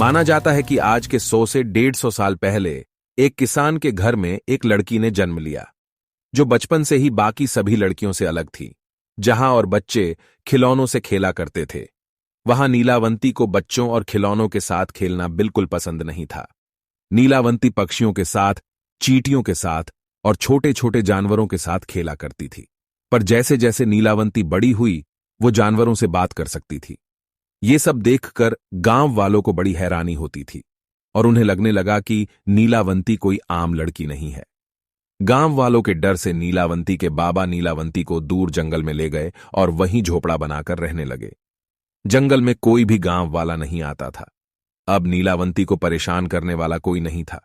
माना जाता है कि आज के 100 से 150 साल पहले एक किसान के घर में एक लड़की ने जन्म लिया, जो बचपन से ही बाकी सभी लड़कियों से अलग थी। जहां और बच्चे खिलौनों से खेला करते थे, वहां नीलावंती को बच्चों और खिलौनों के साथ खेलना बिल्कुल पसंद नहीं था। नीलावंती पक्षियों के साथ, चींटियों के साथ और छोटे छोटे जानवरों के साथ खेला करती थी। पर जैसे जैसे नीलावंती बड़ी हुई, वो जानवरों से बात कर सकती थी। ये सब देखकर गांव वालों को बड़ी हैरानी होती थी और उन्हें लगने लगा कि नीलावंती कोई आम लड़की नहीं है। गांव वालों के डर से नीलावंती के बाबा नीलावंती को दूर जंगल में ले गए और वहीं झोपड़ा बनाकर रहने लगे। जंगल में कोई भी गांव वाला नहीं आता था। अब नीलावंती को परेशान करने वाला कोई नहीं था।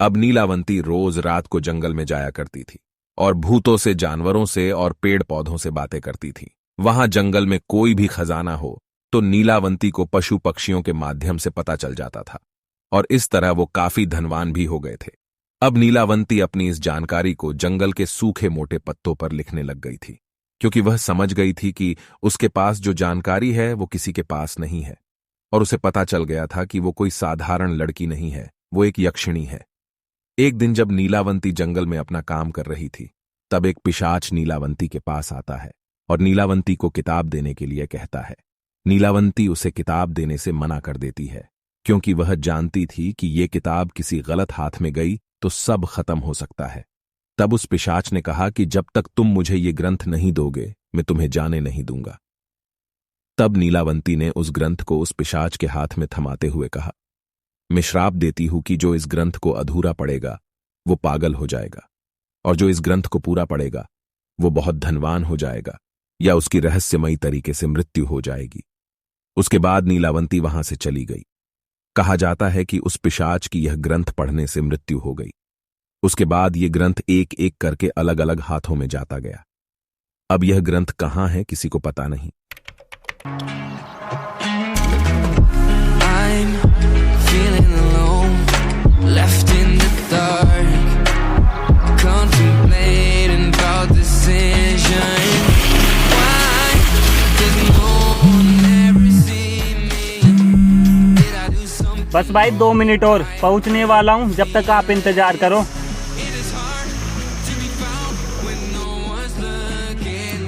अब नीलावंती रोज रात को जंगल में जाया करती थी और भूतों से, जानवरों से और पेड़ पौधों से बातें करती थी। वहां जंगल में कोई भी खजाना हो तो नीलावंती को पशु पक्षियों के माध्यम से पता चल जाता था और इस तरह वो काफी धनवान भी हो गए थे। अब नीलावंती अपनी इस जानकारी को जंगल के सूखे मोटे पत्तों पर लिखने लग गई थी, क्योंकि वह समझ गई थी कि उसके पास जो जानकारी है वो किसी के पास नहीं है। और उसे पता चल गया था कि वो कोई साधारण लड़की नहीं है, वो एक यक्षिणी है। एक दिन जब नीलावंती जंगल में अपना काम कर रही थी, तब एक पिशाच नीलावंती के पास आता है और नीलावंती को किताब देने के लिए कहता है। नीलावंती उसे किताब देने से मना कर देती है, क्योंकि वह जानती थी कि ये किताब किसी गलत हाथ में गई तो सब खत्म हो सकता है। तब उस पिशाच ने कहा कि जब तक तुम मुझे ये ग्रंथ नहीं दोगे, मैं तुम्हें जाने नहीं दूंगा। तब नीलावंती ने उस ग्रंथ को उस पिशाच के हाथ में थमाते हुए कहा, मैं श्राप देती हूं कि जो इस ग्रंथ को अधूरा पढ़ेगा वो पागल हो जाएगा, और जो इस ग्रंथ को पूरा पढ़ेगा वो बहुत धनवान हो जाएगा या उसकी रहस्यमयी तरीके से मृत्यु हो जाएगी। उसके बाद नीलावंती वहां से चली गई। कहा जाता है कि उस पिशाच की यह ग्रंथ पढ़ने से मृत्यु हो गई। उसके बाद ये ग्रंथ एक एक करके अलग अलग हाथों में जाता गया। अब यह ग्रंथ कहां है किसी को पता नहीं। I'm feeling alone, left in the dark, contemplating about decision. Why does no one ever see me? Did I do something? बस भाई 2 मिनट और पहुंचने वाला हूं, जब तक आप इंतजार करो। It is hard to be found when no one's looking.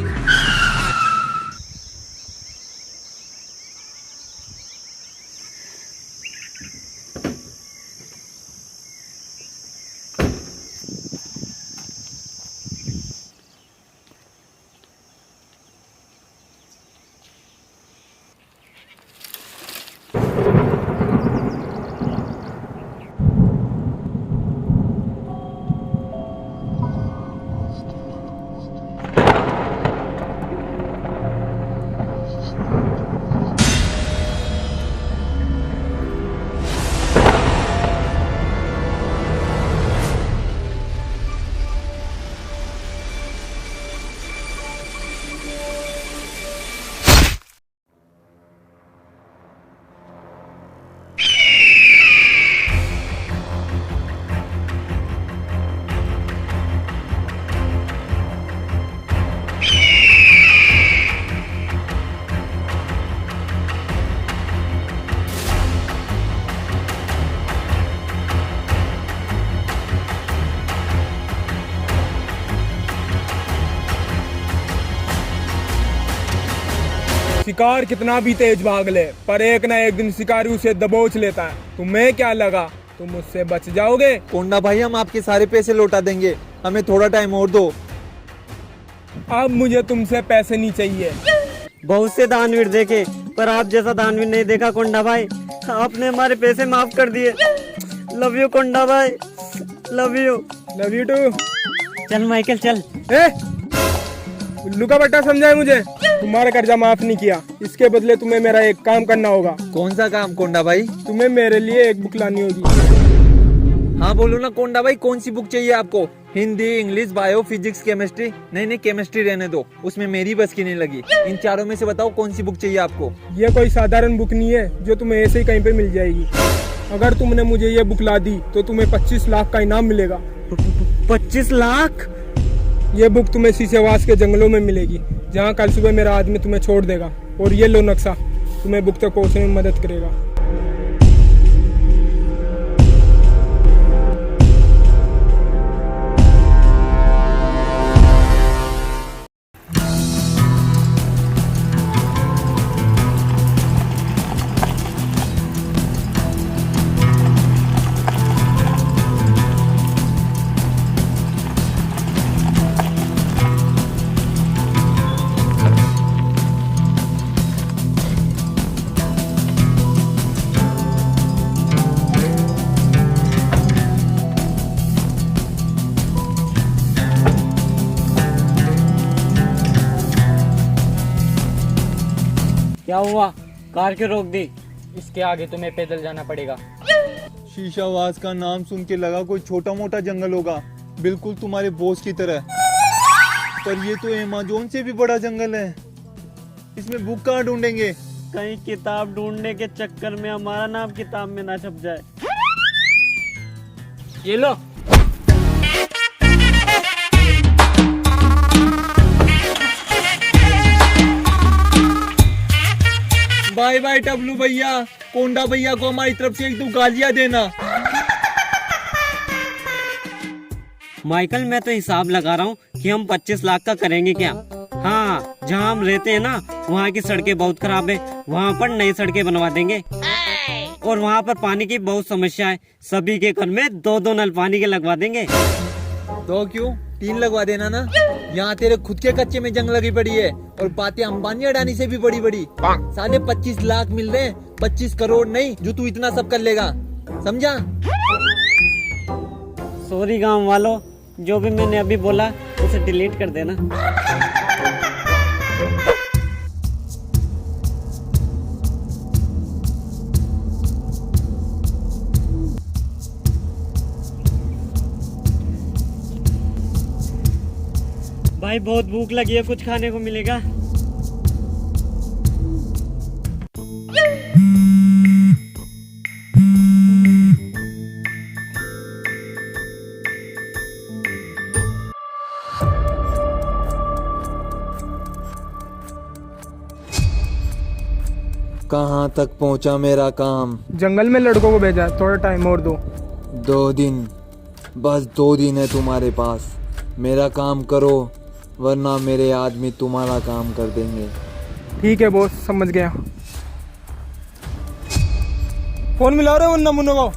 शिकार कितना भी तेज भाग ले, पर एक ना एक दिन शिकारी उसे दबोच लेता है। तुम्हें क्या लगा तुम मुझसे बच जाओगे? कोंडा भाई, हम आपके सारे पैसे लौटा देंगे, हमें थोड़ा टाइम और दो। अब मुझे तुमसे पैसे नहीं चाहिए। बहुत से दानवीर देखे, पर आप जैसा दानवीर नहीं देखा कोंडा भाई। आपने हमारे पैसे माफ कर दिए। लव यू कोंडा भाई, love you. Love you too. चल माइकल चल। उल्लू का बट्टा समझा है मुझे। तुम्हारा कर्जा माफ नहीं किया, इसके बदले तुम्हें मेरा एक काम करना होगा। कौन सा काम कोंडा भाई? तुम्हें मेरे लिए एक बुक लानी होगी। हाँ बोलो ना कोंडा भाई, कौन सी बुक चाहिए आपको? Hindi, English, bio, physics, chemistry? नहीं, केमिस्ट्री रहने दो, उसमें मेरी बस की नहीं लगी। इन चारों में से बताओ कौन सी बुक चाहिए आपको? ये कोई साधारण बुक नहीं है जो तुम्हें ऐसे ही कहीं पे मिल जाएगी। अगर तुमने मुझे ये बुक ला दी तो तुम्हें 25 लाख का इनाम मिलेगा। 25 लाख? ये बुक तुम्हें शीशेवास के जंगलों में मिलेगी, जहाँ कल सुबह मेरा आदमी तुम्हें छोड़ देगा। और ये लो नक्शा, तुम्हें बुक तक पहुँचने में मदद करेगा। क्या हुआ? कार क्यों रोक दी? इसके आगे तुम्हें पैदल जाना पड़ेगा। शीशावास का नाम सुन के लगा कोई छोटा मोटा जंगल होगा, बिल्कुल तुम्हारे बॉस की तरह। पर ये तो अमेज़न से भी बड़ा जंगल है। इसमें बुक कहाँ ढूंढेंगे? कहीं किताब ढूंढने के चक्कर में हमारा नाम किताब में ना छप जाए। ये लो। बाय बाय टबलू भैया, कोंडा भैया को हमारी तरफ से एक दो गालियां देना। माइकल, मैं तो हिसाब लगा रहा हूँ कि हम 25 लाख का करेंगे क्या? हाँ, जहाँ हम रहते हैं ना, वहाँ की सड़कें बहुत खराब है, वहाँ पर नई सड़कें बनवा देंगे। और वहाँ पर पानी की बहुत समस्या है, सभी के घर में 2-2 नल पानी के लगवा देंगे। 2 क्यों, 3 लगवा देना ना। यहाँ तेरे खुद के कच्चे में जंग लगी पड़ी है और बातें अंबानी अडानी से भी बड़ी बड़ी। साले 25 लाख मिल रहे हैं, 25 करोड़ नहीं जो तू इतना सब कर लेगा, समझा? सॉरी गांव वालों, जो भी मैंने अभी बोला उसे डिलीट कर देना। भाई बहुत भूख लगी है, कुछ खाने को मिलेगा? कहाँ तक पहुँचा मेरा काम? जंगल में लड़कों को भेजा है, थोड़ा टाइम और दो। 2 दिन, बस 2 दिन है तुम्हारे पास। मेरा काम करो वरना मेरे आदमी तुम्हारा काम कर देंगे। ठीक है बॉस, समझ गया। फोन मिला रहे हो उन नमूनों को?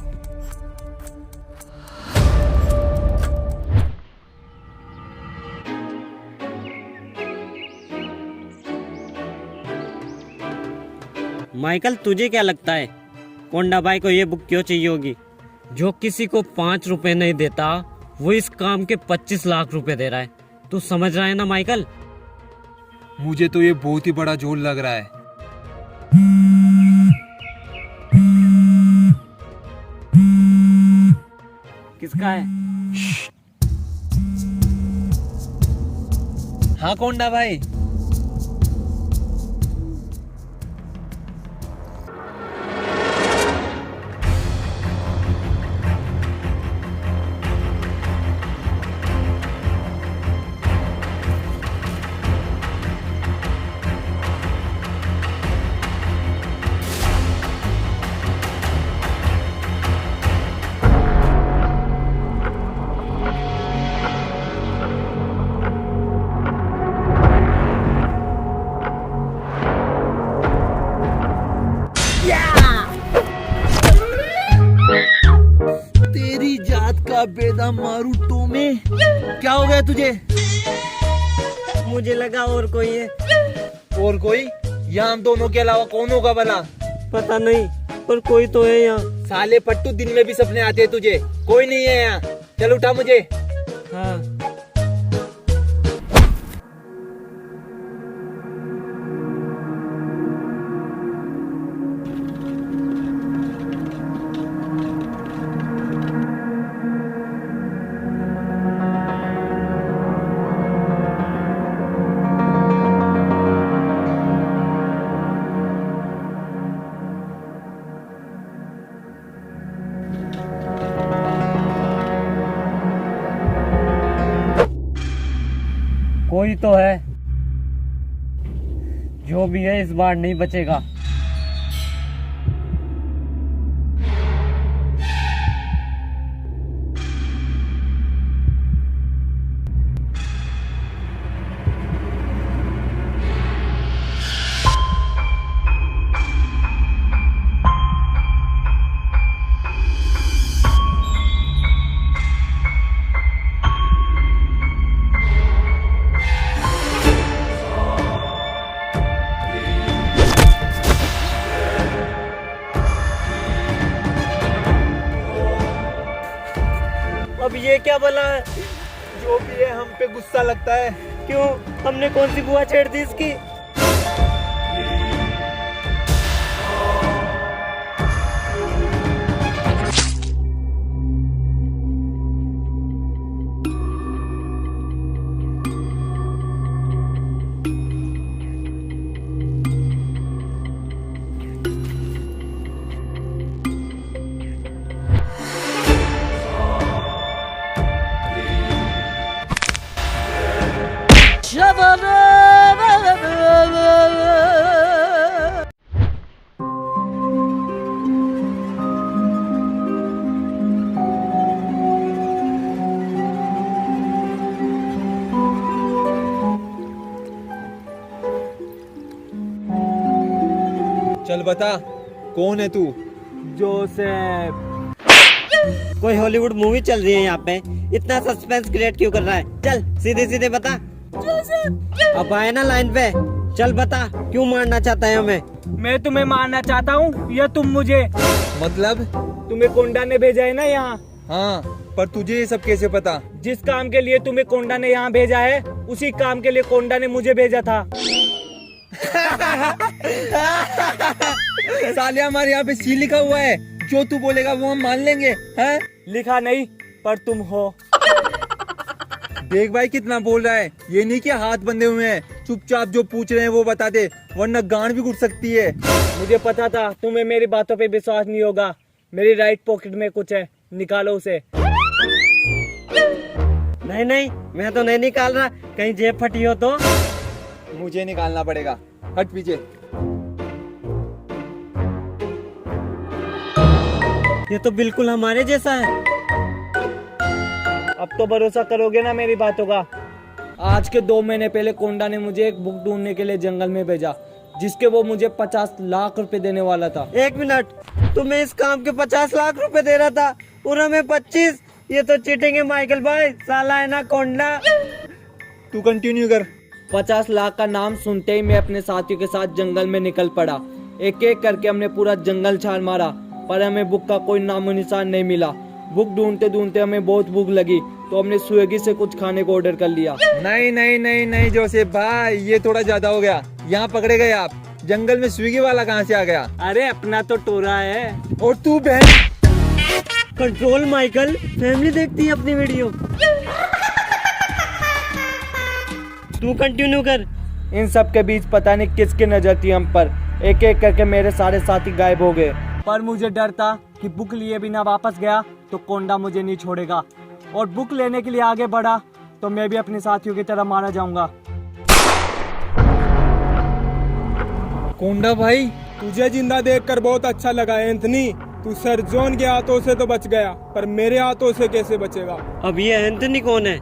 माइकल, तुझे क्या लगता है कोंडा भाई को ये बुक क्यों चाहिए होगी? जो किसी को 5 रुपए नहीं देता वो इस काम के 25 लाख रुपए दे रहा है। तू समझ रहा है ना माइकल? मुझे तो ये बहुत ही बड़ा झोल लग रहा है। किसका है? हाँ कोंडा भाई, तेरी जात का बेदा मारू तो में। क्या हो गया तुझे? मुझे लगा और कोई है। और कोई? यहाँ हम दोनों के अलावा कौन होगा भला? पता नहीं, पर कोई तो है यहाँ। साले पट्टू, दिन में भी सपने आते हैं तुझे? कोई नहीं है यहाँ, चल उठा मुझे। हाँ, कोई तो है। जो भी है इस बार नहीं बचेगा। अब ये क्या भला है? जो भी है हम पे गुस्सा लगता है। क्यों? हमने कौन सी बुआ छेड़ दी इसकी? चल बता, कौन है तू? जोसेफ। कोई हॉलीवुड मूवी चल रही है यहाँ पे, इतना सस्पेंस क्रिएट क्यों कर रहा है? चल सीधे सीधे बता। अब आए ना लाइन पे, चल बता क्यों मारना चाहता है हमें? मैं तुम्हें मारना चाहता हूँ या तुम मुझे? मतलब? तुम्हें कोंडा ने भेजा है ना यहाँ। हाँ, पर तुझे ये सब कैसे पता? जिस काम के लिए तुम्हें कोंडा ने यहाँ भेजा है, उसी काम के लिए कोंडा ने मुझे भेजा था। साले हमारे यहाँ पे सी लिखा हुआ है, जो तू बोलेगा वो हम मान लेंगे। हैं? लिखा नहीं, पर तुम हो। देख भाई कितना बोल रहा है, ये नहीं कि हाथ बंधे हुए हैं। चुपचाप जो पूछ रहे हैं वो बता दे, वरना गांड भी घुट सकती है। मुझे पता था तुम्हें मेरी बातों पे विश्वास नहीं होगा। मेरी राइट पॉकेट में कुछ है, निकालो उसे। नहीं नहीं, मैं तो नहीं निकाल रहा, कहीं जेब फटी हो तो। मुझे निकालना पड़ेगा, हट पीछे। ये तो बिल्कुल हमारे जैसा है। अब तो भरोसा करोगे ना मेरी बातों का? आज के 2 महीने पहले कोंडा ने मुझे एक बुक ढूंढने के लिए जंगल में भेजा, जिसके वो मुझे 50 लाख रुपए देने वाला था। 1 मिनट, तुम्हें इस काम के 50 लाख रुपए दे रहा था और हमें 25? ये तो चीटिंग है माइकल भाई, साला है ना कोंडा। तू कंटिन्यू कर। 50 लाख का नाम सुनते ही मैं अपने साथियों के साथ जंगल में निकल पड़ा। एक एक करके हमने पूरा जंगल छान मारा, पर हमें बुक का कोई नामो निशान नहीं मिला। बुक ढूंढते ढूंढते हमें बहुत भूख लगी, तो हमने स्विगी से कुछ खाने को ऑर्डर कर लिया। नहीं नहीं नहीं नहीं जोसेफ भाई, ये थोड़ा ज्यादा हो गया। यहाँ पकड़े गए आप। जंगल में स्विगी वाला कहाँ से आ गया? अरे अपना तो टोरा है। और तू बहन। कंट्रोल माइकल, फैमिली देखती है अपनी वीडियो। तू कंटिन्यू कर। इन सब के बीच पता नहीं किसकी नजर थी हम पर। एक एक करके मेरे सारे साथी गायब हो गए, पर मुझे डर था कि बुक लिए बिना वापस गया तो कोंडा मुझे नहीं छोड़ेगा, और बुक लेने के लिए आगे बढ़ा तो मैं भी अपने साथियों की तरह मारा जाऊंगा। कोंडा भाई, तुझे जिंदा देखकर बहुत अच्छा लगा एंथनी। तू सर जॉन के हाथों से तो बच गया, पर मेरे हाथों से कैसे बचेगा? अब ये एंथनी कौन है?